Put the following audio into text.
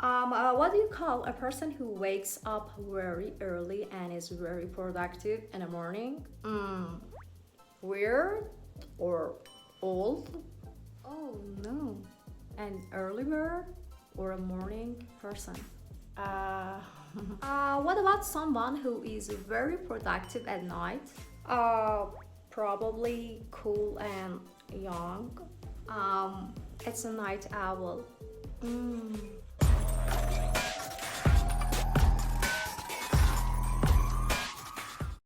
What do you call a person who wakes up very early and is very productive in the morning? Weird or old? Oh no. An early bird or a morning person? Uh, what about someone who is very productive at night? Uh, Probably cool and young. It's a night owl.